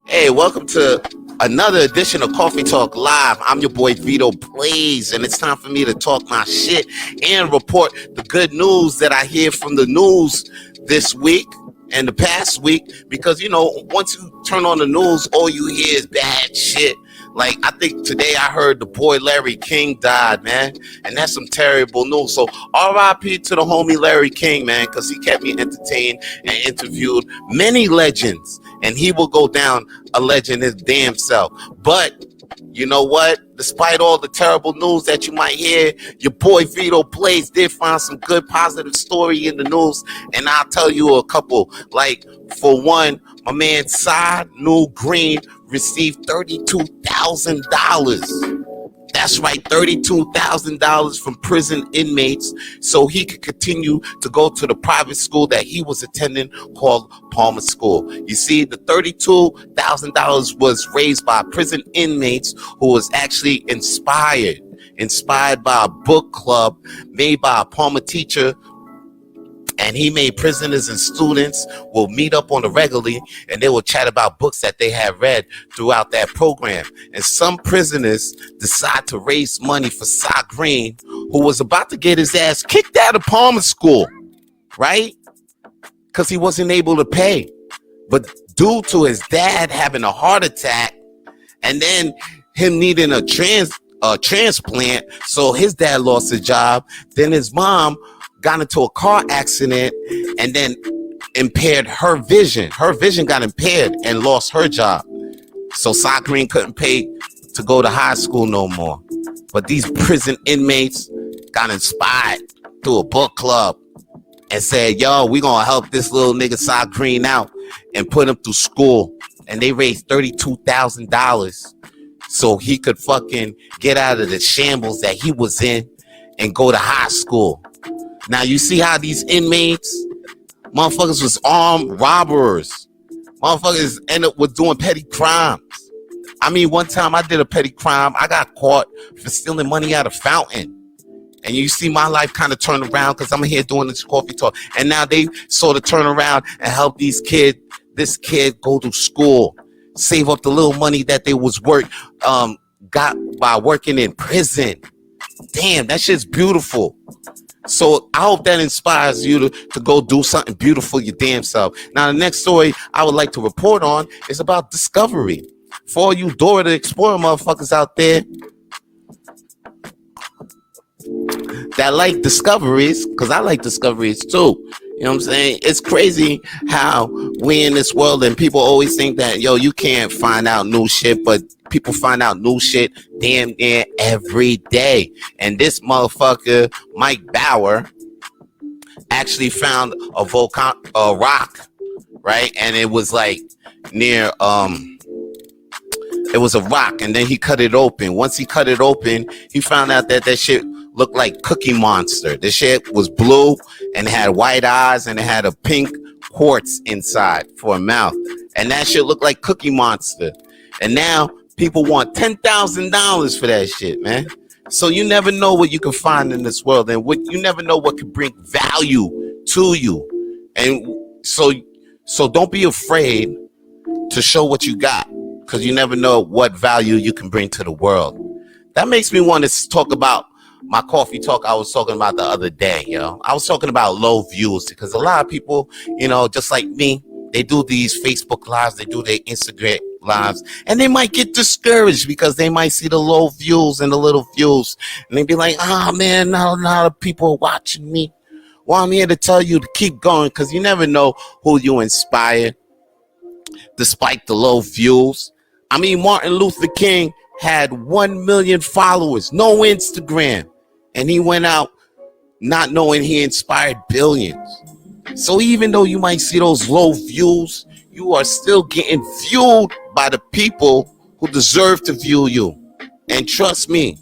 Hey, welcome to another edition of Coffee Tawlk Live. I'm your boy Vito Blaze, and it's time for me to talk my shit and report the good news that I hear from the news this week and the past week. Because, you know, once you turn on the news, all you hear is bad shit. Like, I think today I heard the boy Larry King died, man. And that's some terrible news. So R.I.P. to the homie Larry King, man, because he kept me entertained and interviewed many legends. And he will go down a legend his damn self. But you know what? Despite all the terrible news that you might hear, your boy Vito Blaze did find some good positive story in the news. And I'll tell you a couple. Like, for one, my man Side New Green received $32,000. That's right, $32,000 from prison inmates so he could continue to go to the private school that he was attending called Palmer School. You see, the $32,000 was raised by prison inmates who was actually inspired by a book club made by a Palmer teacher. And he made prisoners and students will meet up on the regularly, and they will chat about books that they had read throughout that program. And some prisoners decide to raise money for Cy Green, who was about to get his ass kicked out of Palmer School, right? Because he wasn't able to pay. But due to his dad having a heart attack, and then him needing a transplant, so his dad lost his job. Then his mom got into a car accident and then impaired her vision. Her vision got impaired and lost her job. So Cy Green couldn't pay to go to high school no more. But these prison inmates got inspired through a book club and said, yo, we gonna help this little nigga Cy Green out and put him through school. And they raised $32,000 so he could fucking get out of the shambles that he was in and go to high school. Now, you see how these inmates, motherfuckers was armed robbers. Motherfuckers end up with doing petty crimes. I mean, one time I did a petty crime. I got caught for stealing money out of fountain. And you see my life kind of turn around because I'm here doing this coffee talk. And now they sort of turn around and help this kid go to school, save up the little money that they was got by working in prison. Damn, that shit's beautiful. So I hope that inspires you to go do something beautiful your damn self. Now, the next story I would like to report on is about discovery. For all you Dora the Explorer motherfuckers out there that like discoveries, because I like discoveries too. You know what I'm saying? It's crazy how we in this world and people always think that, yo, you can't find out new shit, but people find out new shit damn near every day. And this motherfucker, Mike Bauer, actually found a rock, right? And it was like near, it was a rock, and then he cut it open. Once he cut it open, he found out that shit looked like Cookie Monster. The shit was blue and had white eyes and it had a pink quartz inside for a mouth. And that shit looked like Cookie Monster. And now people want $10,000 for that shit, man. So you never know what you can find in this world, and you never know what can bring value to you. And so don't be afraid to show what you got, because you never know what value you can bring to the world. That makes me want to talk about my coffee talk I was talking about the other day, yo. I was talking about low views because a lot of people, you know, just like me, they do these Facebook lives, they do their Instagram lives, and they might get discouraged because they might see the low views and the little views, and they be like, oh man, not a lot of people are watching me. Well, I'm here to tell you to keep going, because you never know who you inspire despite the low views. I mean, Martin Luther King had 1 million followers, no Instagram. And he went out not knowing he inspired billions. So even though you might see those low views, you are still getting viewed by the people who deserve to view you. And trust me,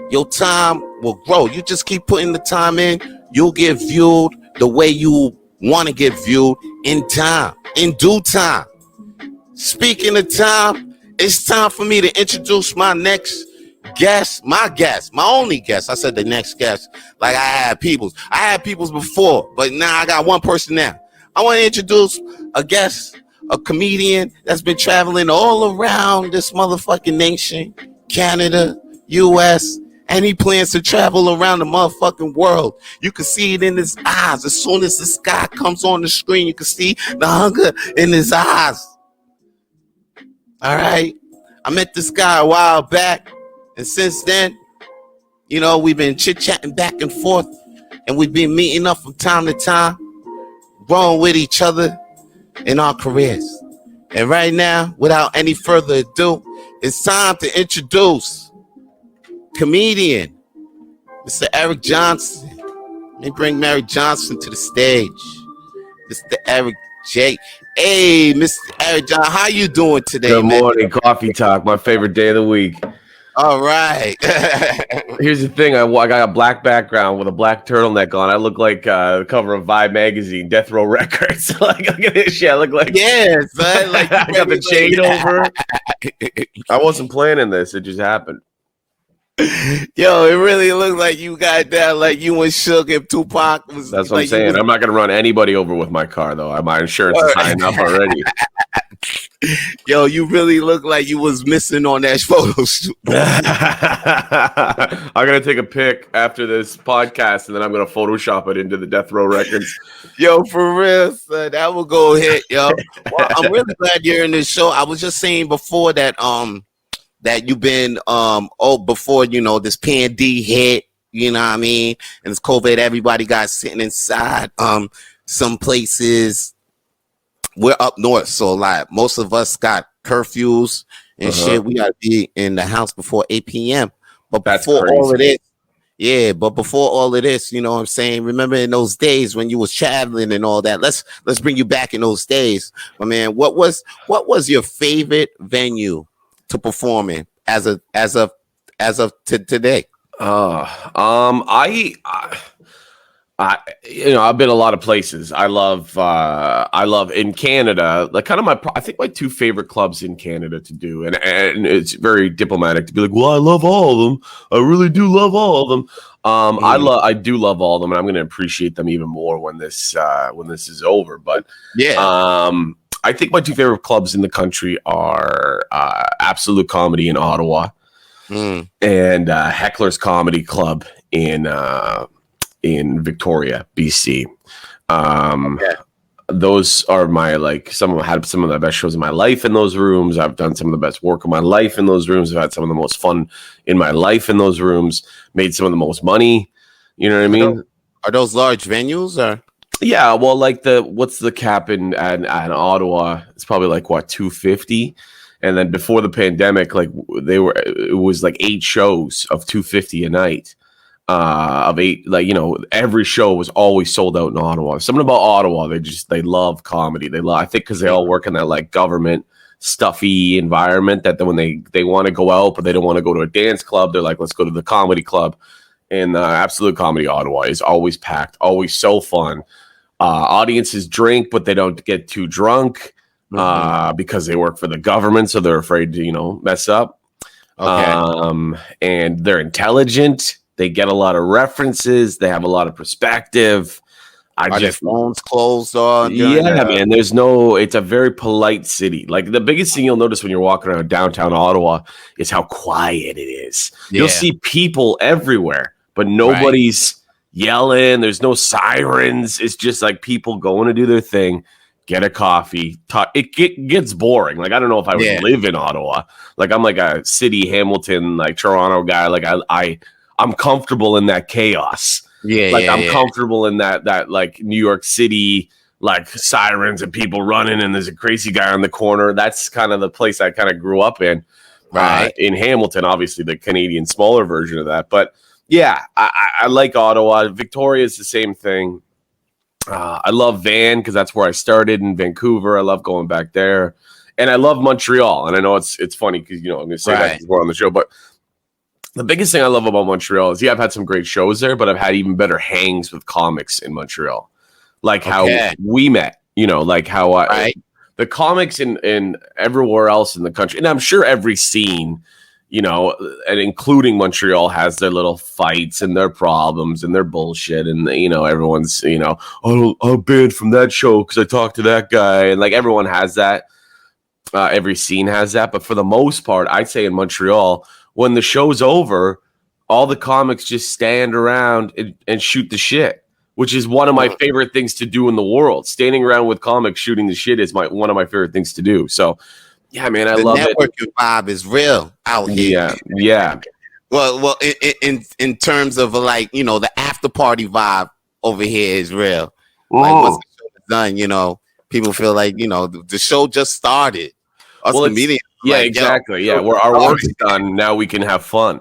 your time will grow. You just keep putting the time in, you'll get viewed the way you want to get viewed in time, in due time. Speaking of time, it's time for me to introduce my next guest, my only guest. I said the next guest, like I had peoples before, but now I got one person now. I want to introduce a guest a comedian that's been traveling all around this motherfucking nation, Canada, US, and he plans to travel around the motherfucking world. You can see it in his eyes. As soon as this guy comes on the screen, you can see the hunger in his eyes. All right. I met this guy a while back, and since then, you know, we've been chit-chatting back and forth, and we've been meeting up from time to time, growing with each other in our careers. And right now, without any further ado, it's time to introduce comedian Mr. Eric Johnston. Let me bring Eric Johnston to the stage. Mr. Eric J. Hey, Mr. Eric John, how you doing today? Good morning, Coffee Tawlk, my favorite day of the week. All right. Here's the thing: I got a black background with a black turtleneck on. I look like the cover of Vibe magazine, Death Row Records. Like, look at this shit. I look like son. Like I got the chain over. I wasn't planning this; it just happened. Yo, it really looked like you got down like you and Suge and Tupac was. That's what like I'm saying. I'm not gonna run anybody over with my car, though. My insurance is high enough already. Yo, you really look like you was missing on that photo shoot. I'm gonna take a pic after this podcast, and then I'm gonna Photoshop it into the Death Row Records. Yo, for real, son, that will go hit, yo. Well, I'm really glad you're in this show. I was just saying before that, that you've been, before, you know, this pandemic hit, you know what I mean, and it's COVID, everybody got sitting inside. Some places. We're up north, so like most of us got curfews and shit. We gotta be in the house before 8 p.m. But before all of this, before all of this, you know what I'm saying? Remember in those days when you was traveling and all that? Let's bring you back in those days. My man, what was your favorite venue to perform in as of today? I've been a lot of places. I love in Canada, like kind of I think my two favorite clubs in Canada to do, and it's very diplomatic to be like, well, I love all of them. I really do love all of them. I do love all of them, and I'm going to appreciate them even more when this is over. But I think my two favorite clubs in the country are Absolute Comedy in Ottawa and Heckler's Comedy Club in Victoria, BC. Those are my had some of the best shows in my life in those rooms. I've done some of the best work of my life in those rooms. I've had some of the most fun in my life in those rooms. Made some of the most money. You know what I mean? Are those large venues or? Yeah, well, like what's the cap in Ottawa? It's probably like 250. And then before the pandemic, it was like 8 shows of 250 a night. Of 8, every show was always sold out in Ottawa. Something about Ottawa, they love comedy. I think because they all work in that like government stuffy environment that when they want to go out but they don't want to go to a dance club, they're like, let's go to the comedy club. And Absolute Comedy Ottawa is always packed, always so fun. Audiences drink, but they don't get too drunk because they work for the government, so they're afraid to mess up. Okay. And they're intelligent. They get a lot of references. They have a lot of perspective. Are their phones closed on? Yeah, man. It's a very polite city. Like the biggest thing you'll notice when you're walking around downtown Ottawa is how quiet it is. Yeah. You'll see people everywhere, but nobody's yelling. There's no sirens. It's just like people going to do their thing, get a coffee, talk. It gets boring. Like, I don't know if I would live in Ottawa. Like, I'm like a city, Hamilton, like Toronto guy. Like I'm comfortable in that chaos. I'm comfortable in that like New York City, like sirens and people running and there's a crazy guy on the corner. That's kind of the place I kind of grew up in. Right. In Hamilton, obviously the Canadian smaller version of that. But yeah, I like Ottawa. Victoria is the same thing. I love Van because that's where I started in Vancouver. I love going back there. And I love Montreal. And I know it's funny because, I'm going to say that before on the show, but the biggest thing I love about Montreal is, I've had some great shows there, but I've had even better hangs with comics in Montreal. Like how we met, like how the comics in everywhere else in the country. And I'm sure every scene you know, and including Montreal has their little fights and their problems and their bullshit. And, you know, everyone's, you know, I'm banned from that show because I talked to that guy. And like everyone has that. Every scene has that. But for the most part, I'd say in Montreal, when the show's over, all the comics just stand around and shoot the shit, which is one of my favorite things to do in the world. Standing around with comics shooting the shit is one of my favorite things to do. So, yeah, man, I love it. The networking vibe is real out here. Yeah. Well, in terms of like, you know, the after party vibe over here is real. Like once the show is done, you know, people feel like, you know, the show just started. Us comedians, yeah, exactly. Yeah, where our work's done, now we can have fun.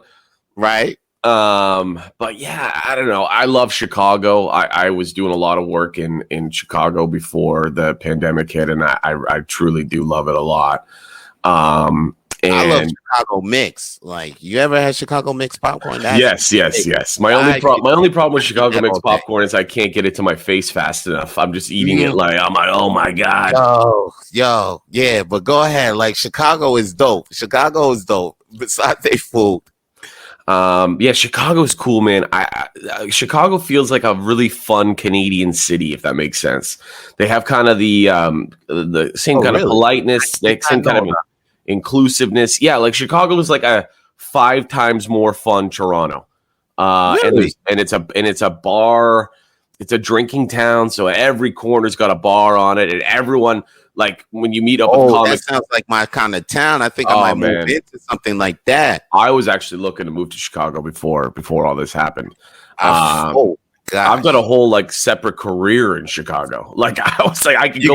Right. But yeah, I don't know. I love Chicago. I was doing a lot of work in Chicago before the pandemic hit, and I truly do love it a lot. And I love Chicago mix. Like, you ever had Chicago mix popcorn? Yes. My only problem with Chicago mix popcorn is I can't get it to my face fast enough. I'm just eating it like I'm like, oh my god. Yo, yeah. But go ahead. Like, Chicago is dope. Besides their food. Yeah, Chicago's cool, man. Chicago feels like a really fun Canadian city, if that makes sense. They have kind of the same kind of politeness, the same kind of inclusiveness. Yeah, like Chicago is like a 5 times more fun Toronto. Really? And it's a bar, it's a drinking town, so every corner's got a bar on it, and everyone, like, when you meet up with comics, that sounds like my kind of town. I think I might move into something like that. I was actually looking to move to Chicago before all this happened. God, I've got a whole like separate career in Chicago. Like I was like, I could go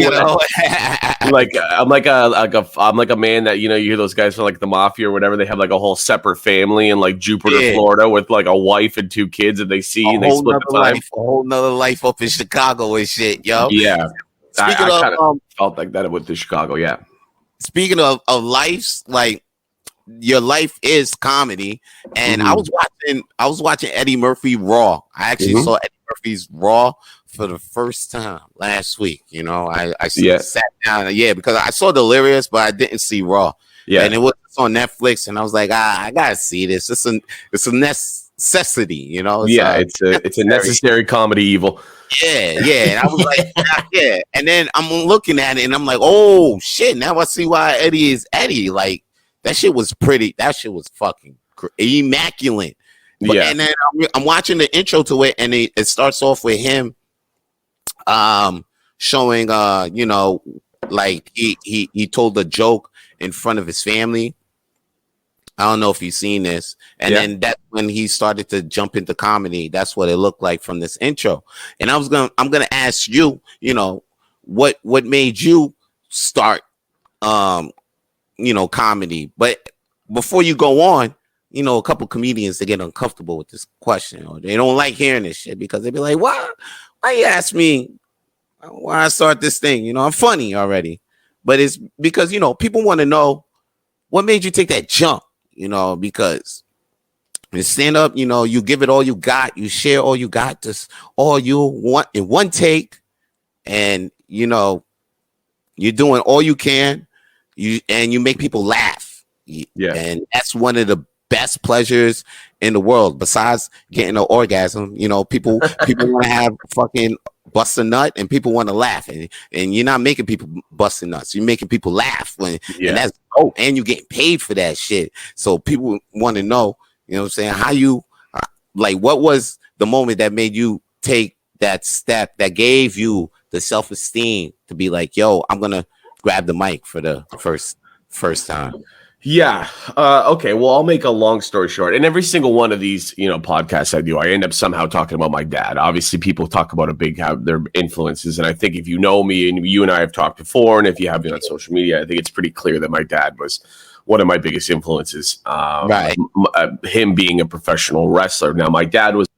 like I'm like a man that, you know, you hear those guys from like the mafia or whatever. They have like a whole separate family in like Jupiter, Florida, with like a wife and 2 kids that they see and they split the time. A whole nother life up in Chicago and shit, yo. Yeah. I kind of felt like that with the Chicago, yeah. Speaking of lives, like, your life is comedy, and I was watching Eddie Murphy Raw. I actually saw Eddie Murphy's Raw for the first time last week. You know, I sat down, because I saw Delirious, but I didn't see Raw. Yeah, and it was on Netflix, and I was like, I gotta see this. It's a necessity, you know. It's a necessary comedy evil. Yeah, and I was like, and then I'm looking at it, and I'm like, oh shit! Now I see why Eddie is Eddie. Like, that shit was pretty. That shit was fucking immaculate. And then I'm watching the intro to it, and it starts off with him, showing, you know, like he told a joke in front of his family. I don't know if you've seen this. And then that's when he started to jump into comedy. That's what it looked like from this intro. And I'm gonna ask you, you know, what made you start, you know, comedy. But before you go on, you know, a couple comedians, they get uncomfortable with this question, or they don't like hearing this shit because they be like, why you ask me why I start this thing? You know, I'm funny already. But it's because, you know, people want to know what made you take that jump, you know, because in stand up, you know, you give it all you got, you share all you got, just all you want in one take, and, you know, you're doing all you can. You make people laugh. And that's one of the best pleasures in the world, besides getting an orgasm. You know, people want to have fucking bust a nut, and people want to laugh, and you're not making people bust nuts, you're making people laugh, and that's dope, and you're getting paid for that shit. So people want to know, you know what I'm saying, how you, like, what was the moment that made you take that step that gave you the self-esteem to be like, yo, I'm gonna grab the mic for the first time? Yeah. Okay. Well, I'll make a long story short. In every single one of these, you know, podcasts I do, I end up somehow talking about my dad. Obviously, people talk about how their influences, and I think if you know me, and you and I have talked before, and if you have been on social media, I think it's pretty clear that my dad was one of my biggest influences. Right. Him being a professional wrestler. Now, my dad was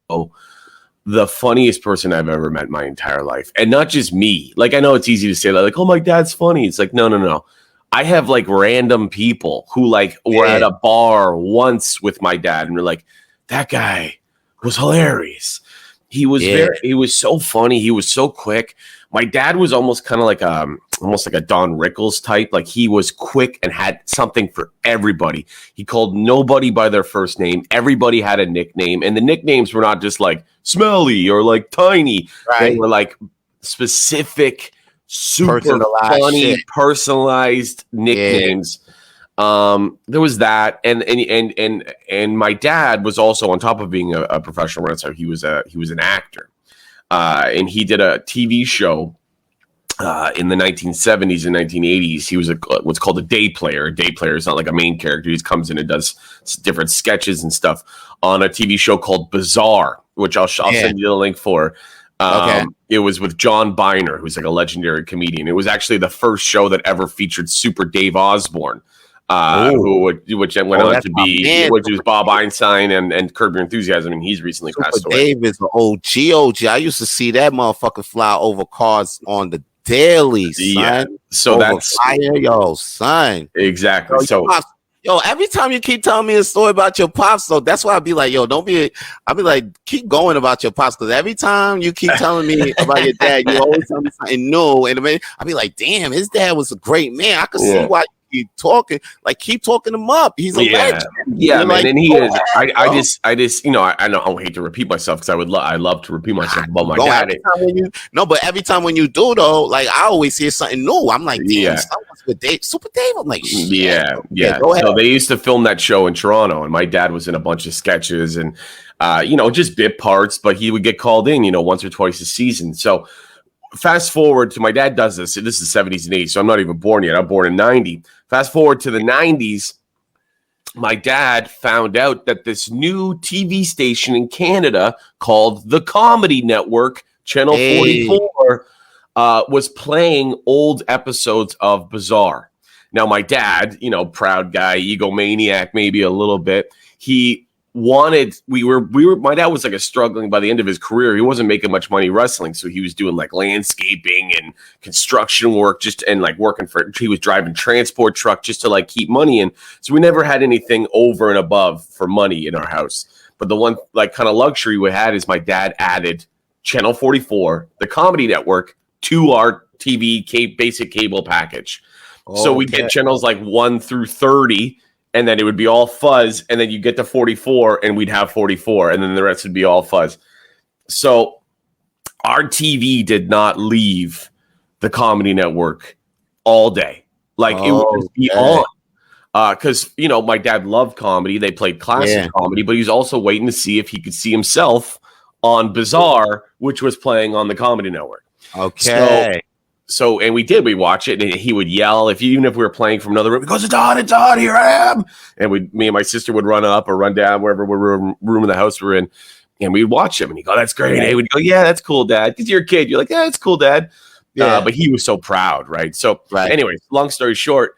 the funniest person I've ever met in my entire life, and not just me. Like, I know it's easy to say that, like, oh, my dad's funny. It's like, no. I have like random people who like were at a bar once with my dad, and were like, that guy was hilarious. He was he was so funny. He was so quick. My dad was almost kind of like almost like a Don Rickles type. Like he was quick and had something for everybody. He called nobody by their first name. Everybody had a nickname, and the nicknames were not just like Smelly or like Tiny. Right. They were like specific, super funny, personalized nicknames. There was that, and my dad was also, on top of being a professional wrestler, he was an actor, and he did a TV show in the 1970s and 1980s. He was what's called a day player. A day player is not like a main character. He just comes in and does different sketches and stuff on a TV show called Bizarre, which I'll send you the link for. It was with John Biner, who's like a legendary comedian. It was actually the first show that ever featured Super Dave Osborne, which went on to be, which was Bob Einstein and Curb Your Enthusiasm, and he's recently passed away. Dave is an OG. I used to see that motherfucker fly over cars on the daily, son. Yeah, so that's fire, yo, son. Exactly. Yo, every time you keep telling me a story about your pops, so that's why I'll be like, yo, I'll be like, keep going about your pops, because every time you keep telling me about your dad, you always tell me something new, and I'll be like, damn, his dad was a great man. I could see why you keep talking, like, keep talking him up. He's a legend. Yeah, man, like, and he is. I just, I don't hate to repeat myself, because I love to repeat myself about my dad. But every time when you do though, like, I always hear something new. I'm like, damn, with Dave, Super Dave. I'm like, shit. Yeah. So they used to film that show in Toronto, and my dad was in a bunch of sketches and, just bit parts, but he would get called in, once or twice a season. So fast forward to my dad does this. This is the 70s and 80s, so I'm not even born yet. I'm born in 90. Fast forward to the 90s. My dad found out that this new TV station in Canada called the Comedy Network, Channel 44, was playing old episodes of Bizarre. Now, my dad, proud guy, egomaniac, maybe a little bit. He wanted, my dad was like struggling by the end of his career. He wasn't making much money wrestling. So he was doing like landscaping and construction work, he was driving transport truck just to like keep money in. So we never had anything over and above for money in our house. But the one like kind of luxury we had is my dad added Channel 44, the Comedy Network, to our TV basic cable package. So we get channels like 1 through 30, and then it would be all fuzz, and then you get to 44, and we'd have 44, and then the rest would be all fuzz. So our TV did not leave the Comedy Network all day. Like, it would just be on. Because, my dad loved comedy. They played classic comedy, but he was also waiting to see if he could see himself on Bizarre, which was playing on the Comedy Network. Okay. So, and we watch it, and he would yell even if we were playing from another room. He goes, it's on, here I am. And me and my sister would run up or run down wherever room in the house we're in, and we'd watch him. And he'd go, that's great. Hey, we'd go, yeah, that's cool, Dad. Because you're a kid. You're like, yeah, that's cool, Dad. But he was so proud, right? So, anyways, long story short,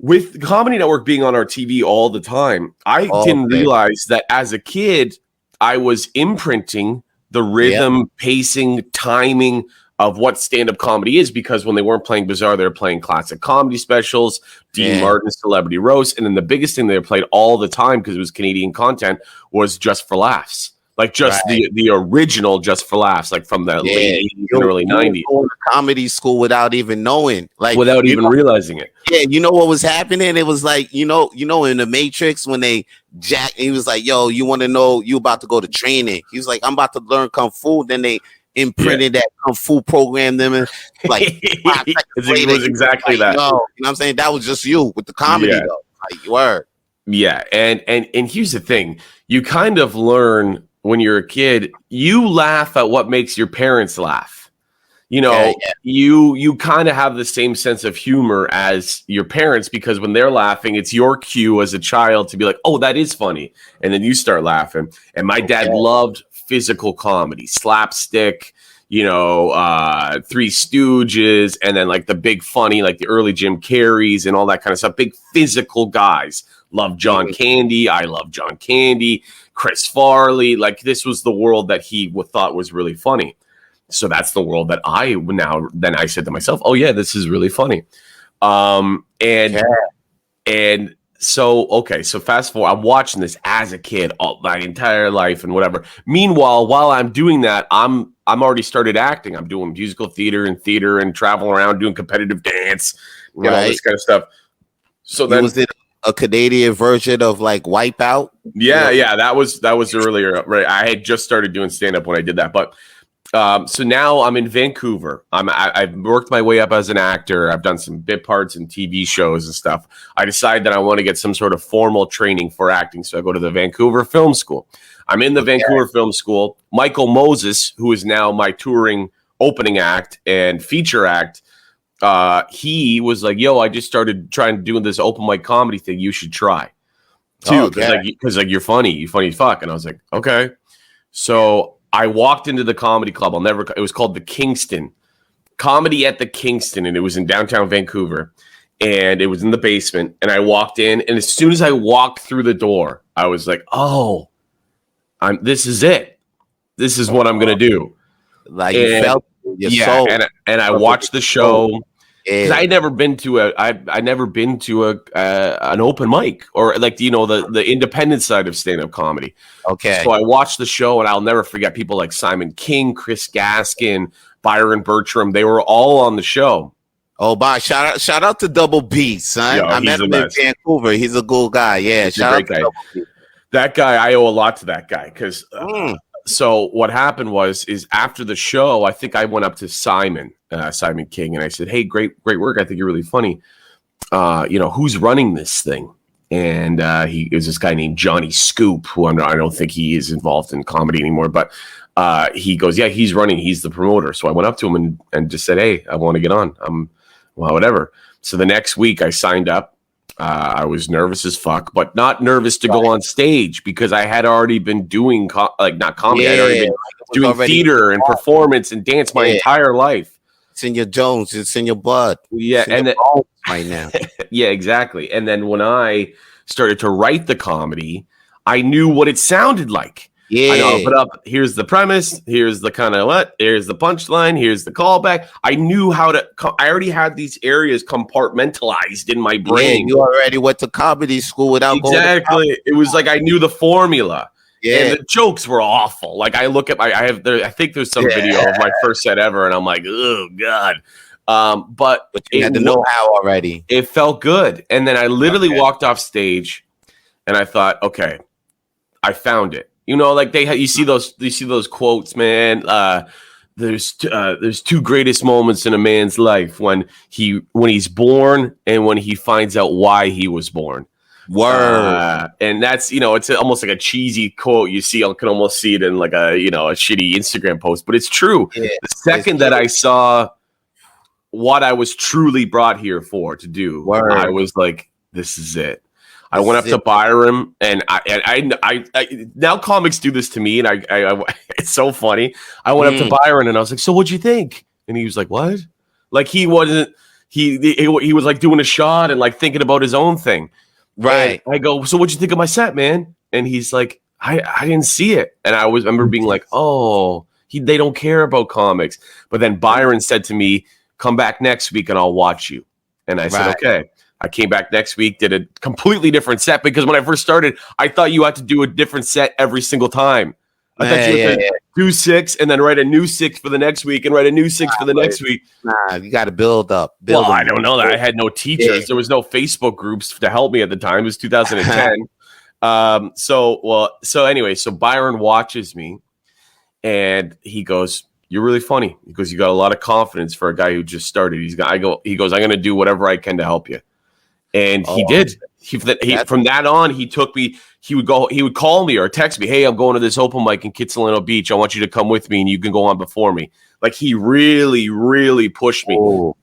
with the Comedy Network being on our TV all the time, I didn't realize that as a kid, I was imprinting the rhythm, pacing, timing of what stand-up comedy is, because when they weren't playing Bizarre, they were playing classic comedy specials, Dean Martin's Celebrity Roast, and then the biggest thing they played all the time, because it was Canadian content, was Just for Laughs. Like the original Just for Laughs, like from the late 80s and early 90s. Going to comedy school without even knowing, like without even realizing it. Yeah, you know what was happening? It was like, in the Matrix when he was like, yo, you want to know, you about to go to training. He was like, I'm about to learn Kung Fu. Then they imprinted that Kung Fu program them in, like it was exactly that. You know what I'm saying? That was just you with the comedy though. Like, word. Yeah, and here's the thing. You kind of learn when you're a kid, you laugh at what makes your parents laugh. You kind of have the same sense of humor as your parents, because when they're laughing, it's your cue as a child to be like, oh, that is funny. And then you start laughing. And my dad loved physical comedy, slapstick, Three Stooges, and then like the big funny, like the early Jim Carreys and all that kind of stuff. Big physical guys. Love John Candy. I love John Candy. Chris Farley. Like, this was the world that he thought was really funny. So that's the world that then I said to myself, oh yeah, this is really funny. So fast forward, I'm watching this as a kid all my entire life and whatever. Meanwhile, while I'm doing that, I'm I'm already started acting. I'm doing musical theater and traveling around doing competitive dance and all this kind of stuff. So then was it a Canadian version of like Wipeout? Yeah, that was earlier, right? I had just started doing stand up when I did that, but so now I'm in Vancouver. I've worked my way up as an actor. I've done some bit parts in TV shows and stuff. I decided that I want to get some sort of formal training for acting, so I go to the Vancouver Film School. I'm in the Vancouver Film School. Michael Moses, who is now my touring opening act and feature act, he was like, "Yo, I just started doing this open mic comedy thing. You should try." Too, because you're funny as fuck. And I was like, okay. So I walked into the comedy club. It was called the Kingston, Comedy at the Kingston, and it was in downtown Vancouver, and it was in the basement. And I walked in, and as soon as I walked through the door, I was like, oh, this is it. This is what I'm gonna do. Like, you felt your soul. And I watched the show. Because I never been to an open mic or like the independent side of stand-up comedy. Okay. So I watched the show, and I'll never forget people like Simon King, Chris Gaskin, Byron Bertram. They were all on the show. Oh, bye! Shout out to Double B, son. I met him in Vancouver. He's a cool guy. Yeah, shout out to Double B. That guy, I owe a lot to that guy because. So what happened is after the show, I think I went up to Simon King, and I said, "Hey, great work! I think you're really funny. Who's running this thing?" And he is this guy named Johnny Scoop, who I don't think he is involved in comedy anymore, but he goes, "Yeah, he's running. He's the promoter." So I went up to him and just said, "Hey, I want to get on. Well, whatever." So the next week I signed up. I was nervous as fuck, but not nervous to go on stage because I had already been doing not comedy. I had already been doing theater and performance and dance my entire life. It's in your Jones. It's in your blood. Yeah, and then right now. Yeah, exactly. And then when I started to write the comedy, I knew what it sounded like. Yeah, I know. Put up. Here's the premise. Here's the kind of here's the punchline. Here's the callback. I knew how to. I already had these areas compartmentalized in my brain. Yeah, you already went to comedy school without going. Exactly. It was like I knew the formula. Yeah, and the jokes were awful. Like I look at I think there's some video of my first set ever, and I'm like, oh god. But you had to know how already. It felt good, and then I literally walked off stage, and I thought, okay, I found it. Like you see those quotes, man. There's two greatest moments in a man's life when he's born and when he finds out why he was born. Word. And that's it's almost like a cheesy quote. You can almost see it in like a a shitty Instagram post, but it's true. Yeah, the second that I saw what I was truly brought here for to do, I was like, this is it. I went up to Byron, and I now comics do this to me, and I it's so funny. I went up to Byron, and I was like, "So what'd you think?" And he was like, "What?" Like he wasn't he was like doing a shot and like thinking about his own thing, right? And I go, "So what'd you think of my set, man?" And he's like, "I didn't see it," and I remember being like, "Oh, they don't care about comics." But then Byron said to me, "Come back next week, and I'll watch you." And I said, "Okay." I came back next week, did a completely different set because when I first started, I thought you had to do a different set every single time. I thought you had to do 6 and then write a new 6 for the next week and write a new 6 for the next week. Nah, you got to build up. I don't know that. I had no teachers. Yeah. There was no Facebook groups to help me at the time. It was 2010. So anyway, so Byron watches me and he goes, "You're really funny." He goes, "You got a lot of confidence for a guy who just started." He goes, "I'm going to do whatever I can to help you." And he did. From that on, he took me. He would call me or text me, "Hey, I'm going to this open mic in Kitsilano Beach. I want you to come with me, and you can go on before me." Like he really, really pushed me.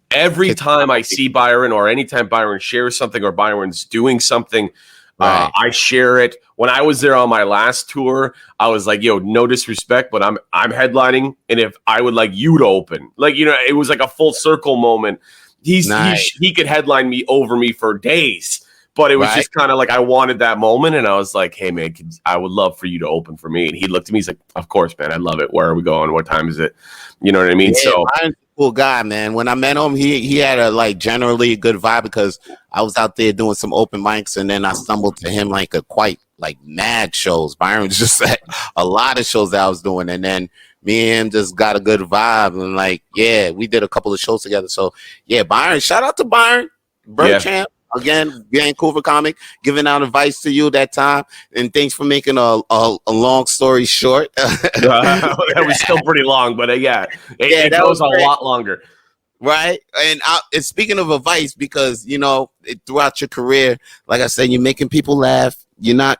Every time I see Byron, or anytime Byron shares something, or Byron's doing something, I share it. When I was there on my last tour, I was like, "Yo, no disrespect, but I'm headlining, and if I would like you to open, it was like a full circle moment." He could headline me for days, but it was just kind of like I wanted that moment, and I was like, "Hey man, I would love for you to open for me." And he looked at me, he's like, "Of course, man, I love it. Where are we going? What time is it?" You know what I mean? Yeah, so Byron's a cool guy, man. When I met him, he had a generally good vibe because I was out there doing some open mics, and then I stumbled to him quite mad shows. Byron was just at a lot of shows that I was doing, and then me and him just got a good vibe, and like, yeah, we did a couple of shows together. So yeah, Byron, shout out to Byron Burchamp. Again, Vancouver comic, giving out advice to you that time, and thanks for making a long story short. That was still pretty long, but it goes a lot longer. Right. And speaking of advice, because, you know, throughout your career, like I said, you're making people laugh. You're not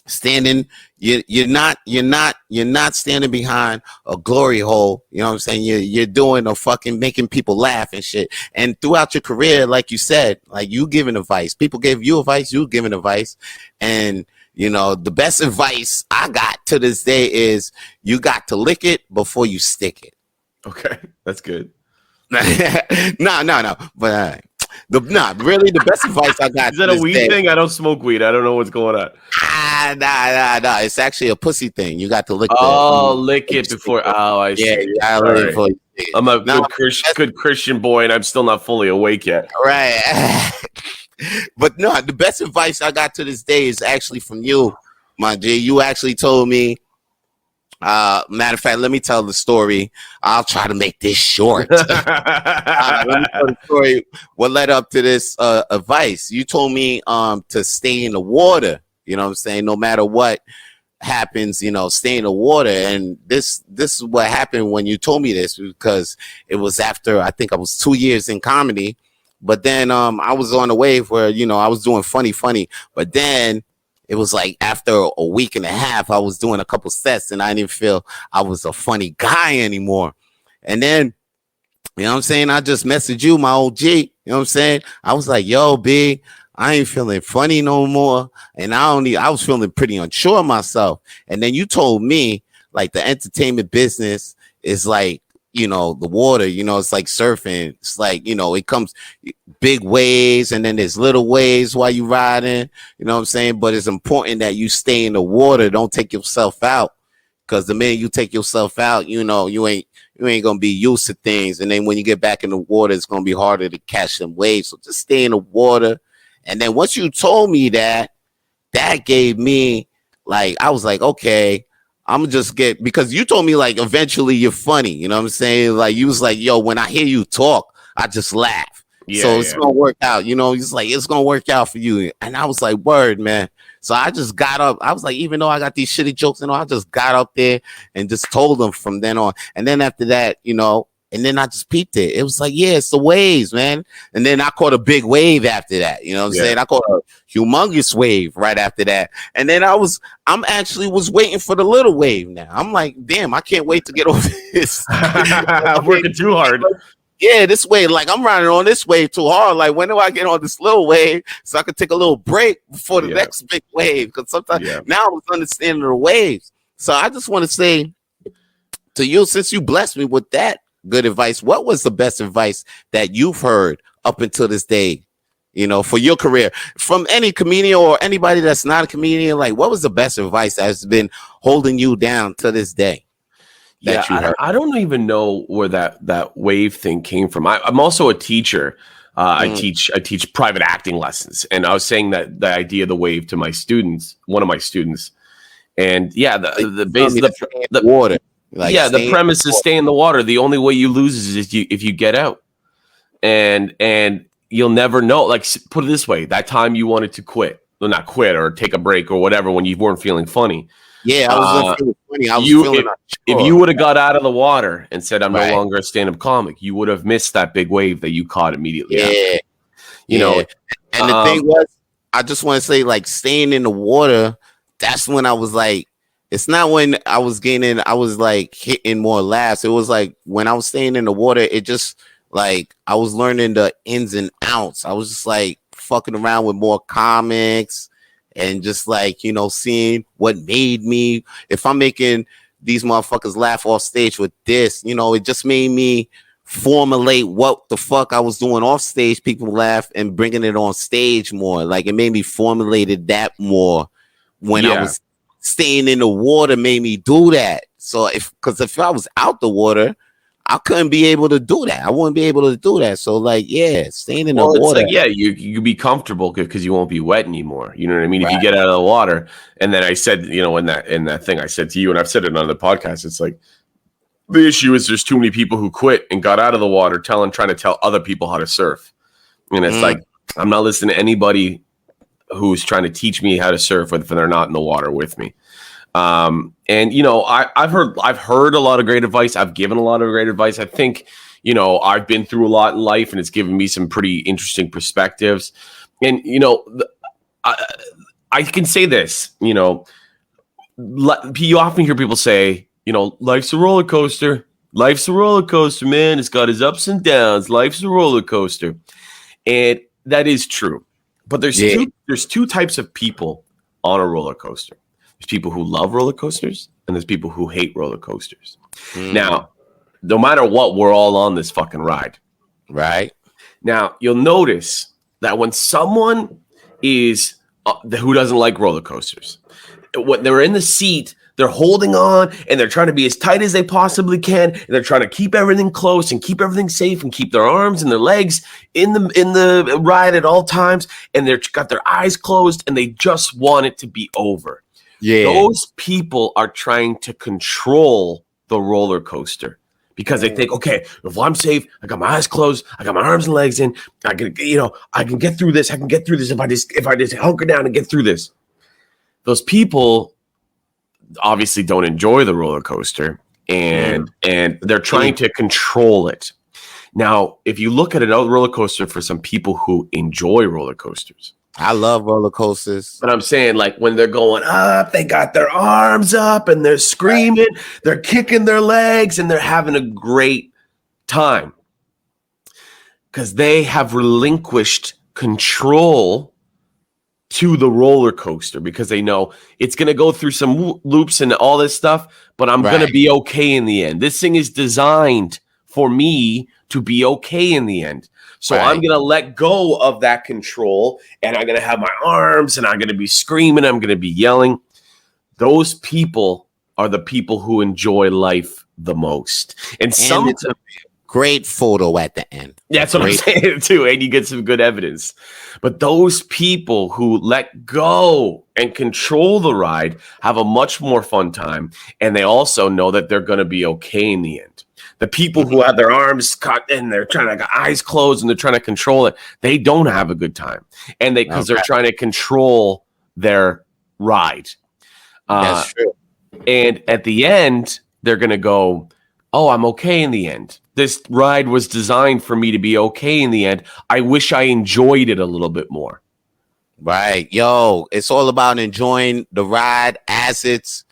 standing. You're not standing behind a glory hole. You know what I'm saying? You're doing a fucking making people laugh and shit. And throughout your career, like you said, like you giving advice, people gave you advice, you giving advice. And, you know, the best advice I got to this day is you got to lick it before you stick it. Okay. That's good. No. But really, the best advice I got. Is that a weed thing? I don't smoke weed. I don't know what's going on. Nah. It's actually a pussy thing. You got to lick. Lick it before. Oh, I see. Yeah, you gotta lick it before you stick it. I'm a good Christian boy, and I'm still not fully awake yet. Right. But no, the best advice I got to this day is actually from you, my G. You actually told me. Matter of fact, let me tell the story. I'll try to make this short. Let me tell the story. What led up to this advice? You told me to stay in the water. You know what I'm saying? No matter what happens, you know, stay in the water. And this is what happened when you told me this, because it was after I think I was 2 years in comedy. But then I was on a wave where, you know, I was doing funny. But then it was like after a week and a half, I was doing a couple sets and I didn't feel I was a funny guy anymore. And then, you know what I'm saying? I just messaged you, my OG. You know what I'm saying? I was like, yo, B, I ain't feeling funny no more. And I was feeling pretty unsure of myself. And then you told me, like, the entertainment business is like, you know, the water, you know, it's like surfing. It's like, you know, it comes big waves and then there's little waves while you riding, you know what I'm saying? But it's important that you stay in the water. Don't take yourself out, because the minute you take yourself out, you know, you ain't going to be used to things. And then when you get back in the water, it's going to be harder to catch them waves. So just stay in the water. And then once you told me that gave me, like, I was like, okay, I'm just because you told me, like, eventually you're funny. You know what I'm saying? Like, you was like, yo, when I hear you talk, I just laugh. So it's going to work out. You know, it's like, it's going to work out for you. And I was like, word, man. So I just got up. I was like, even though I got these shitty jokes and all, I just got up there and just told them from then on. And then after that, you know, and then I just peeped it. It was like, yeah, it's the waves, man. And then I caught a big wave after that. You know what I'm saying? I caught a humongous wave right after that. And then I'm actually waiting for the little wave now. I'm like, damn, I can't wait to get over this. I'm working too hard. Yeah, this wave, like, I'm riding on this wave too hard. Like, when do I get on this little wave so I can take a little break before the next big wave? Because sometimes now I was understanding the waves. So I just want to say to you, since you blessed me with that good advice, what was the best advice that you've heard up until this day, you know, for your career, from any comedian or anybody that's not a comedian? Like, what was the best advice that has been holding you down to this day? I don't even know where that wave thing came from. I'm also a teacher. I teach private acting lessons, and I was saying that the idea of the wave to my students, one of my students, and the water. Like, the premise is stay in the water. The only way you lose is if you get out, and you'll never know. Like, put it this way: that time you wanted to quit, well, not quit or take a break or whatever, when you weren't feeling funny. Yeah, I was feeling funny. I was feeling if you would have got out of the water and said, "I'm no longer a stand-up comic," you would have missed that big wave that you caught immediately. Yeah, you know. And the thing was, I just want to say, like, staying in the water. That's when I was like. It's not when I was like hitting more laughs. It was like when I was staying in the water, it just, like, I was learning the ins and outs. I was just like fucking around with more comics and just, like, you know, seeing what made me, if I'm making these motherfuckers laugh off stage with this, you know, it just made me formulate what the fuck I was doing off stage. People laugh, and bringing it on stage more. Like, it made me formulated that more when I was staying in the water, made me do that. So if I was out the water, I couldn't be able to do that. I wouldn't be able to do that. So, like, staying in the water. It's like, you be comfortable because you won't be wet anymore. You know what I mean? Right. If you get out of the water, and then I said, you know, in that thing I said to you, and I've said it on the podcast, it's like, The issue is there's too many people who quit and got out of the water trying to tell other people how to surf. And it's like, I'm not listening to anybody who's trying to teach me how to surf if they're not in the water with me. And I've heard a lot of great advice. I've given a lot of great advice. I think, I've been through a lot in life, and it's given me some pretty interesting perspectives. And, I can say this, you often hear people say, life's a roller coaster. Life's a roller coaster, man. It's got its ups and downs. Life's a roller coaster. And that is true. But there's two types of people on a roller coaster. There's people who love roller coasters, and there's people who hate roller coasters. Now, no matter what, we're all on this fucking ride. Right. Now, you'll notice that when someone is who doesn't like roller coasters, when they're in the seat, they're holding on and they're trying to be as tight as they possibly can. And they're trying to keep everything close and keep everything safe and keep their arms and their legs in the ride at all times. And they're got their eyes closed and they just want it to be over. Yeah. Those people are trying to control the roller coaster because they think, okay, if I'm safe, I got my eyes closed, I got my arms and legs in, I can get through this. I can get through this if I just hunker down and get through this. Those people obviously don't enjoy the roller coaster and they're trying to control it. Now, if you look at a roller coaster for some people who enjoy roller coasters, I love roller coasters. But I'm saying, like, when they're going up, they got their arms up and they're screaming, they're kicking their legs, and they're having a great time because they have relinquished control to the roller coaster because they know it's going to go through some loops and all this stuff, but I'm going to be okay in the end. This thing is designed for me to be okay in the end. So I'm going to let go of that control, and I'm going to have my arms, and I'm going to be screaming. I'm going to be yelling. Those people are the people who enjoy life the most. And some it's a great photo at the end. That's what I'm saying too. And you get some good evidence. But those people who let go and control the ride have a much more fun time. And they also know that they're going to be okay in the end. The people who have their arms cut and they're trying to got eyes closed and they're trying to control it, they don't have a good time. And because they're trying to control their ride. That's true. And at the end, they're going to go, oh, I'm okay in the end. This ride was designed for me to be okay in the end. I wish I enjoyed it a little bit more. Right. Yo, it's all about enjoying the ride as it's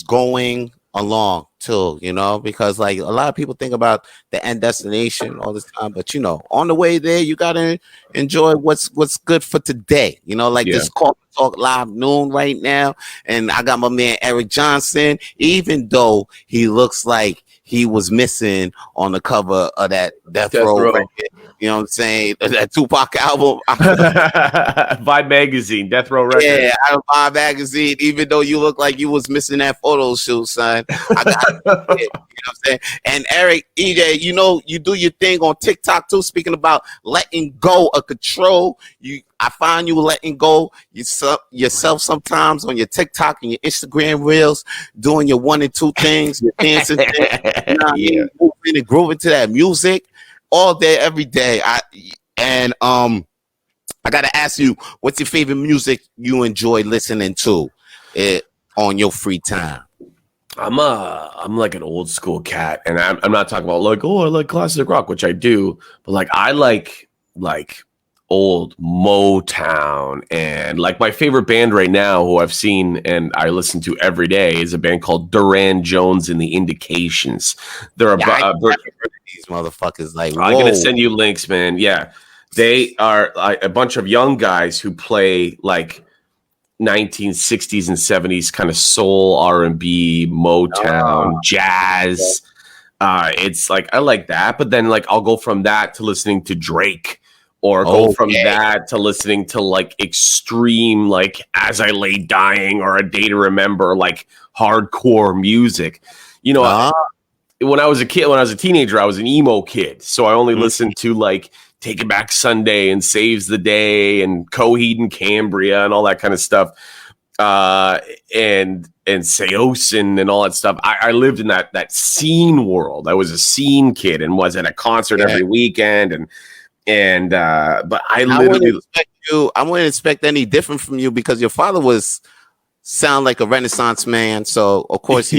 going along too, because like a lot of people think about the end destination all this time, but on the way there you gotta enjoy what's good for today. This Coffee Tawlk live noon right now, and I got my man Eric Johnston, even though he looks like he was missing on the cover of that Death Row record. You know what I'm saying? That Tupac album. Vibe magazine, Death Row record. Yeah, Vibe magazine, even though you look like you was missing that photo shoot, son. I got it. You know what I'm saying? And Eric, EJ, you do your thing on TikTok too, speaking about letting go of control. I find you letting go yourself sometimes on your TikTok and your Instagram reels, doing your 1 and 2 things, your dancing thing, moving and grooving to that music all day, every day. I gotta ask you, what's your favorite music you enjoy listening to on your free time? I'm like an old school cat, and I'm not talking about like, oh, I like classic rock, which I do, but like I like old Motown, and like my favorite band right now who I've seen and I listen to every day is a band called Duran Jones and the Indications. They're these motherfuckers. Like, I'm gonna send you links, man. Yeah, they are a bunch of young guys who play like 1960s and 70s kind of soul, R&B, Motown, jazz. It's like I like that, but then like I'll go from that to listening to Drake. Or go from that to listening to like extreme, like As I Lay Dying or A Day to Remember, like hardcore music. When I was a teenager, I was an emo kid. So I only listened to like Take It Back Sunday and Saves the Day and Coheed and Cambria and all that kind of stuff. And Seosin and all that stuff. I lived in that scene world. I was a scene kid and was at a concert every weekend, but I literally I wouldn't expect any different from you because your father sound like a Renaissance man. So of course, I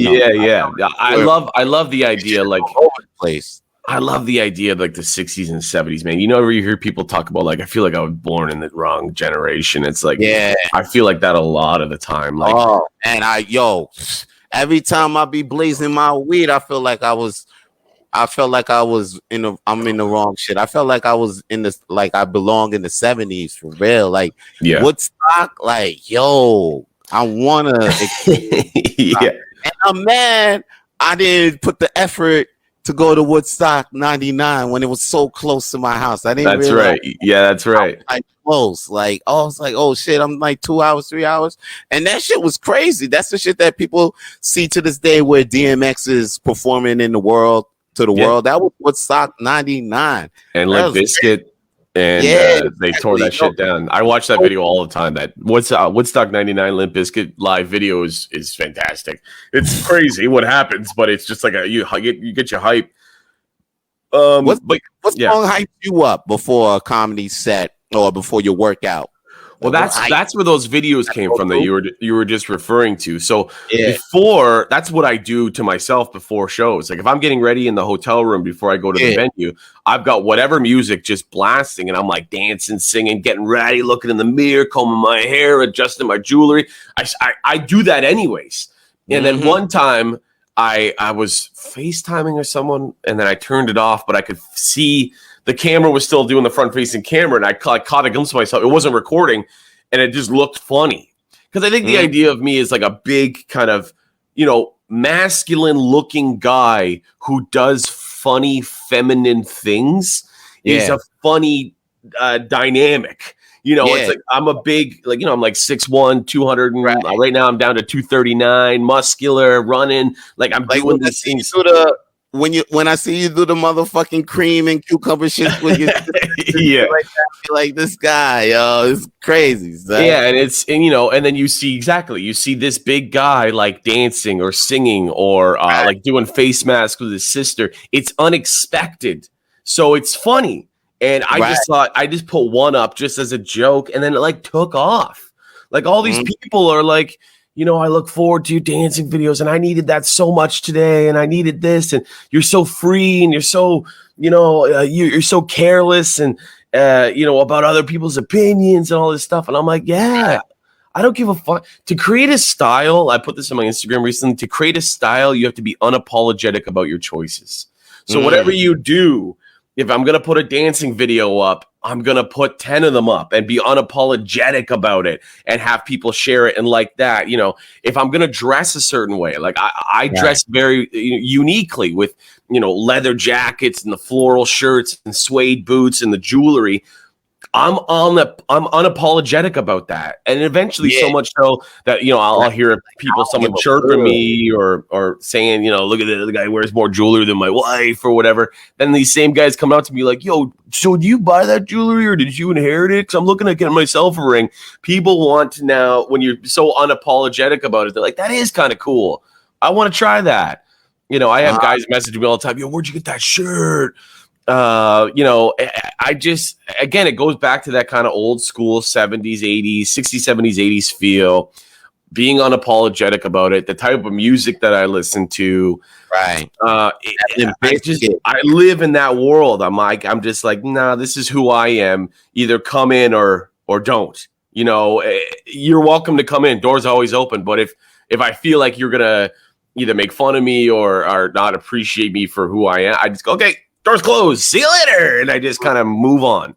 love the idea, like all over the place. I love the idea of like the 60s and 70s, man. You know, where you hear people talk about like, I feel like I was born in the wrong generation. It's like, I feel like that a lot of the time. Like, every time I be blazing my weed, I felt like I was I'm in the wrong shit. I felt like I was I belong in the 70s for real. Like Woodstock, like, I wanna and I'm mad I didn't put the effort to go to Woodstock 99 when it was so close to my house. I didn't realize. Right. Yeah, that's right. Like close. Like, I was like, oh shit, I'm like 2 hours, 3 hours. And that shit was crazy. That's the shit that people see to this day where DMX is performing in the world to the world. That was Woodstock 99. And Limp Bizkit. And they tore that shit down. I watch that video all the time. That Woodstock 99 Limp Bizkit live video is fantastic. It's crazy what happens, but it's just like you get your hype. What song hyped you up before a comedy set or before your workout? Well, that's where those videos came from that you were just referring to. So before, that's what I do to myself before shows. Like if I'm getting ready in the hotel room before I go to the venue, I've got whatever music just blasting, and I'm like dancing, singing, getting ready, looking in the mirror, combing my hair, adjusting my jewelry. I do that anyways. And then one time I was FaceTiming or someone, and then I turned it off, but I could see the camera was still doing the front-facing camera, and I caught a glimpse of myself. It wasn't recording, and it just looked funny. Because I think the idea of me is like a big kind of, masculine-looking guy who does funny, feminine things is a funny dynamic. It's like I'm a big, I'm like 6'1", 200, and right now I'm down to 239, muscular, running. Like I'm doing these things. When I see you do the motherfucking cream and cucumber shit with your like this guy, it's crazy. So. Yeah, and then you see this big guy like dancing or singing or like doing face masks with his sister. It's unexpected, so it's funny. And I just thought I just put one up just as a joke, and then it like took off. Like all these people are like, I look forward to your dancing videos, and I needed that so much today, and I needed this, and you're so free, and you're so, you're so careless, and about other people's opinions and all this stuff. And I'm like, I don't give a fuck. To create a style, I put this on my Instagram recently. To create a style, you have to be unapologetic about your choices. So whatever you do, if I'm going to put a dancing video up, I'm going to put 10 of them up and be unapologetic about it and have people share it. And like that, if I'm going to dress a certain way, like I dress very uniquely with, leather jackets and the floral shirts and suede boots and the jewelry. I'm unapologetic about that. And eventually so much so that, I'll hear someone chirping me or saying, look at the guy wears more jewelry than my wife or whatever. Then these same guys come out to me like, yo, so do you buy that jewelry or did you inherit it? Because I'm looking at getting myself a ring. People want to now, when you're so unapologetic about it, they're like, that is kind of cool. I want to try that. I have guys message me all the time. Yo, where'd you get that shirt? I just, again, it goes back to that kind of old school 70s, 80s, 60s, 70s, 80s feel, being unapologetic about it, the type of music that I listen to. Right. I live in that world. I'm just like, nah, this is who I am. Either come in or don't, you're welcome to come in. Doors always open. But if I feel like you're going to either make fun of me or not appreciate me for who I am, I just go, okay, doors closed. See you later. And I just kind of move on.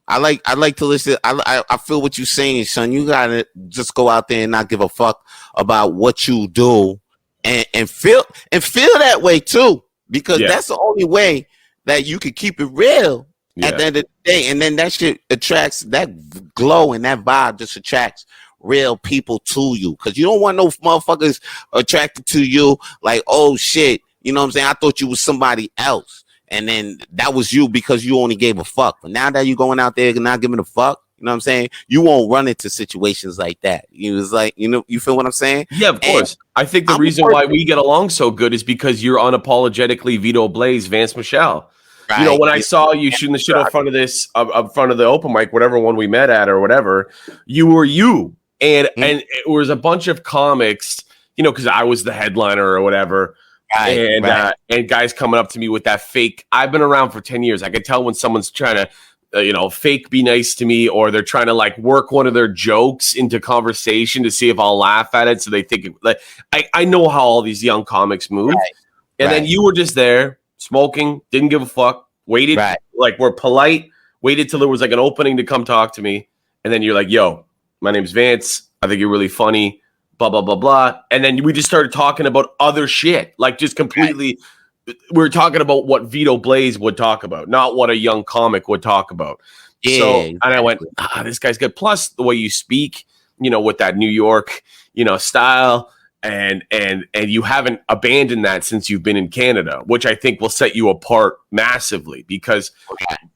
I like to listen. I feel what you're saying, son. You gotta just go out there and not give a fuck about what you do, and feel that way too, because that's the only way that you can keep it real at the end of the day. And then that shit attracts, that glow and that vibe just attracts real people to you, because you don't want no motherfuckers attracted to you like, oh shit, you know what I'm saying? I thought you was somebody else. And then that was you because you only gave a fuck. But now that you're going out there and not giving a fuck, You know what I'm saying? You won't run into situations like that. You was like, you feel what I'm saying? Yeah, of course. I think the reason why we get along so good is because you're unapologetically Vito Blaze, Vance Michelle. Right. When I saw you shooting the shit up front of the open mic, whatever one we met at or whatever, you were you. And it was a bunch of comics, because I was the headliner or whatever. Right, and guys coming up to me with that fake. I've been around for 10 years. I can tell when someone's trying to, fake be nice to me, or they're trying to like work one of their jokes into conversation to see if I'll laugh at it. So they think like I know how all these young comics move. Right, and then you were just there smoking, didn't give a fuck, waited, like we're polite, waited till there was like an opening to come talk to me. And then you're like, yo, my name's Vance. I think you're really funny, blah, blah, blah, blah. And then we just started talking about other shit, like just completely. We were talking about what Vito Blaze would talk about, not what a young comic would talk about. Yeah, so, and I went, this guy's good. Plus the way you speak, with that New York, style. And you haven't abandoned that since you've been in Canada, which I think will set you apart massively, because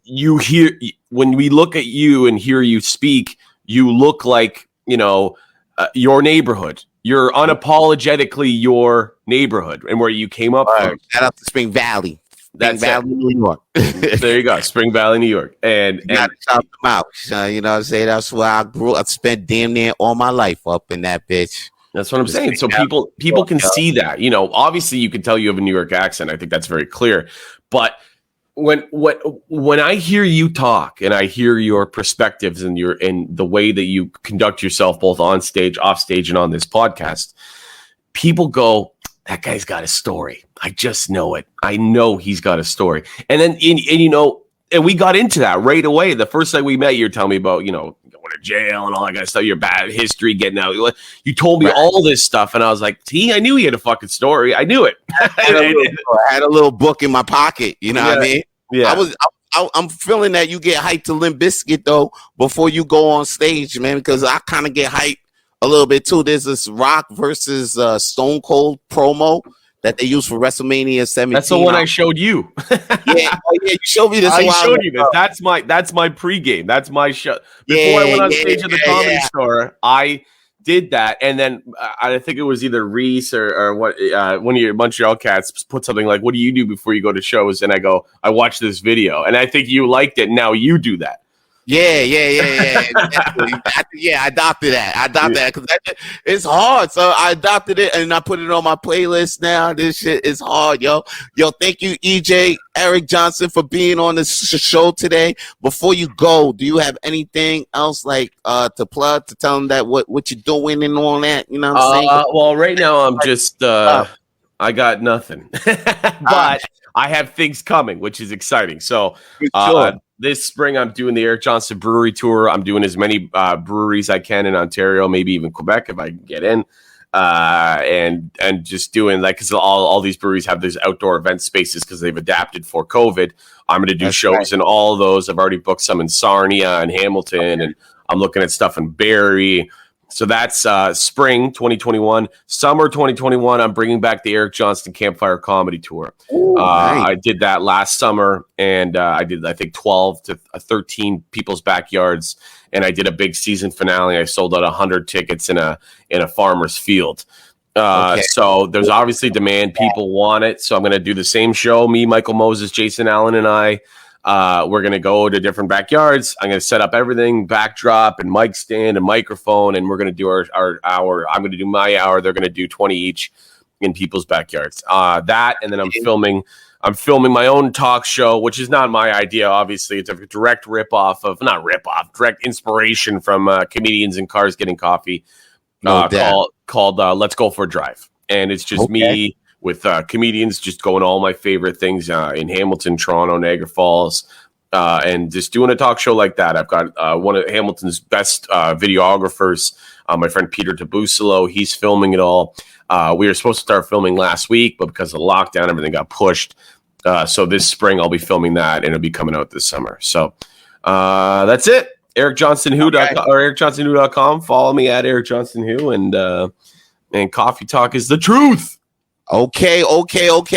you hear, when we look at you and hear you speak, you look like, your neighborhood. You're unapologetically your neighborhood and where you came up from. Shout out to Spring Valley. Spring Valley, New York. There you go. Spring Valley, New York. And shout them out. You know what I'm saying? That's where I grew up. I spent damn near all my life up in that bitch. That's what I'm saying. So people can see that. Obviously you can tell you have a New York accent. I think that's very clear. But when I hear you talk and I hear your perspectives and the way that you conduct yourself both on stage, off stage, and on this podcast, people go, that guy's got a story. I just know it. I know he's got a story. And then and we got into that right away. The first time we met, you're telling me about, going to jail and all that kind of stuff, your bad history, getting out. You told me all this stuff, and I was like, I knew he had a fucking story. I knew it. I had a little book in my pocket. You know what I mean? Yeah. I'm feeling that you get hyped to Limp Bizkit, though, before you go on stage, man, because I kind of get hyped a little bit, too. There's this Rock versus Stone Cold promo that they use for WrestleMania 17. That's the one I showed you. You showed me this. I showed you this. That's my pregame. That's my show. Before I went on stage at the Comedy Store, I did that, and then I think it was either Reese or what one of your Montreal cats put something like, "What do you do before you go to shows?" And I go, "I watch this video," and I think you liked it. Now you do that. Yeah. I adopted that because it's hard. So I adopted it and I put it on my playlist now. This shit is hard, yo. Thank you, EJ Eric Johnston, for being on this show today. Before you go, do you have anything else like to plug, to tell them that what you're doing and all that? You know what I'm saying? Well, right now I'm just I got nothing, but I have things coming, which is exciting. So this spring, I'm doing the Eric Johnston Brewery Tour. I'm doing as many breweries I can in Ontario, maybe even Quebec if I can get in. And just doing like, because all these breweries have these outdoor event spaces because they've adapted for COVID. I'm going to do shows in all of those. I've already booked some in Sarnia and Hamilton, and I'm looking at stuff in Barrie. So that's spring 2021. Summer 2021, I'm bringing back the Eric Johnston Campfire Comedy Tour. Ooh, nice. I did that last summer, and I did, I think, 12 to 13 people's backyards, and I did a big season finale. I sold out 100 tickets in a farmer's field. So there's obviously demand. People want it. So I'm going to do the same show. Me, Michael Moses, Jason Allen, and I. We're going to go to different backyards. I'm going to set up everything, backdrop and mic stand and microphone, and we're going to do our hour. I'm going to do my hour. They're going to do 20 each in people's backyards. That, and then I'm filming my own talk show, which is not my idea. Obviously, it's a direct direct inspiration from Comedians in Cars Getting Coffee, called Let's Go for a Drive. And it's just me with comedians, just going all my favorite things in Hamilton, Toronto, Niagara Falls, and just doing a talk show like that. I've got one of Hamilton's best videographers, my friend Peter Tabusolo. He's filming it all. We were supposed to start filming last week, but because of the lockdown, everything got pushed. So this spring, I'll be filming that, and it'll be coming out this summer. So that's it. EricJohnstonWho.com or EricJohnstonWho.com. Follow me at EricJohnstonWho, and Coffee Tawlk is the truth. Okay.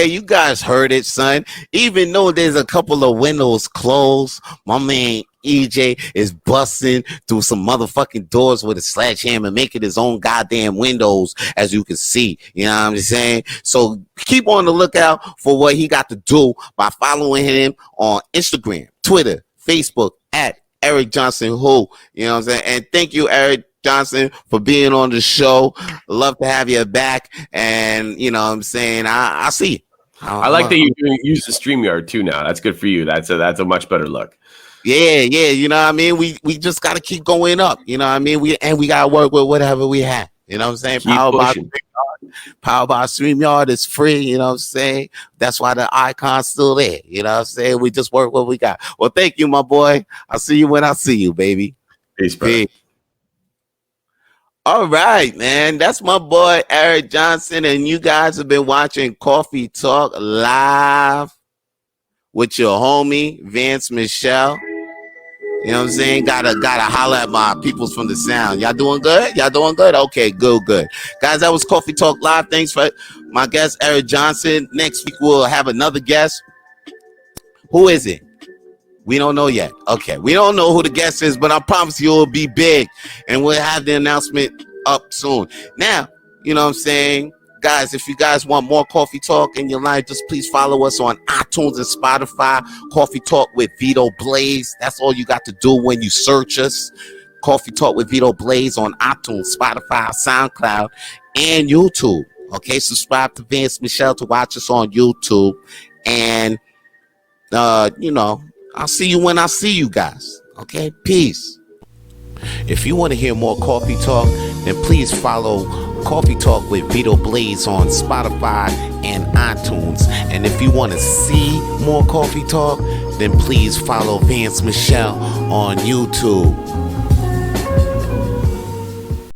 You guys heard it, son. Even though there's a couple of windows closed, my man EJ is busting through some motherfucking doors with a sledgehammer, making his own goddamn windows, as you can see. You know what I'm saying? So keep on the lookout for what he got to do by following him on Instagram, Twitter, Facebook at Eric Johnston Who. You know what I'm saying? And thank you, Eric Johnston, for being on the show. Love to have you back. And you know what I'm saying, I see you. I like that you use the StreamYard too now. That's good for you. That's a much better look. Yeah, you know what I mean? We just gotta keep going up. You know what I mean? We gotta work with whatever we have. You know what I'm saying? Power by StreamYard is free, you know what I'm saying? That's why the icon's still there. You know what I'm saying? We just work what we got. Well, thank you, my boy. I'll see you when I see you, baby. Peace, bro. All right, man. That's my boy, Eric Johnston. And you guys have been watching Coffee Tawlk live with your homie, Vance Michelle. You know what I'm saying? Gotta holler at my peoples from the sound. Y'all doing good? Okay, good. Guys, that was Coffee Tawlk live. Thanks for my guest, Eric Johnston. Next week, we'll have another guest. Who is it? We don't know yet. Okay, we don't know who the guest is, but I promise you it'll be big, and we'll have the announcement up soon. Now, you know what I'm saying? Guys, if you guys want more Coffee Tawlk in your life, just please follow us on iTunes and Spotify. Coffee Tawlk with Vito Blaze. That's all you got to do when you search us. Coffee Tawlk with Vito Blaze on iTunes, Spotify, SoundCloud, and YouTube. Okay, subscribe to Vance Michelle to watch us on YouTube. And, you know, I'll see you when I see you guys. Okay, peace. If you want to hear more Coffee Tawlk, then please follow Coffee Tawlk with Vito Blaze on Spotify and iTunes. And if you want to see more Coffee Tawlk, then please follow Vance Michelle on YouTube.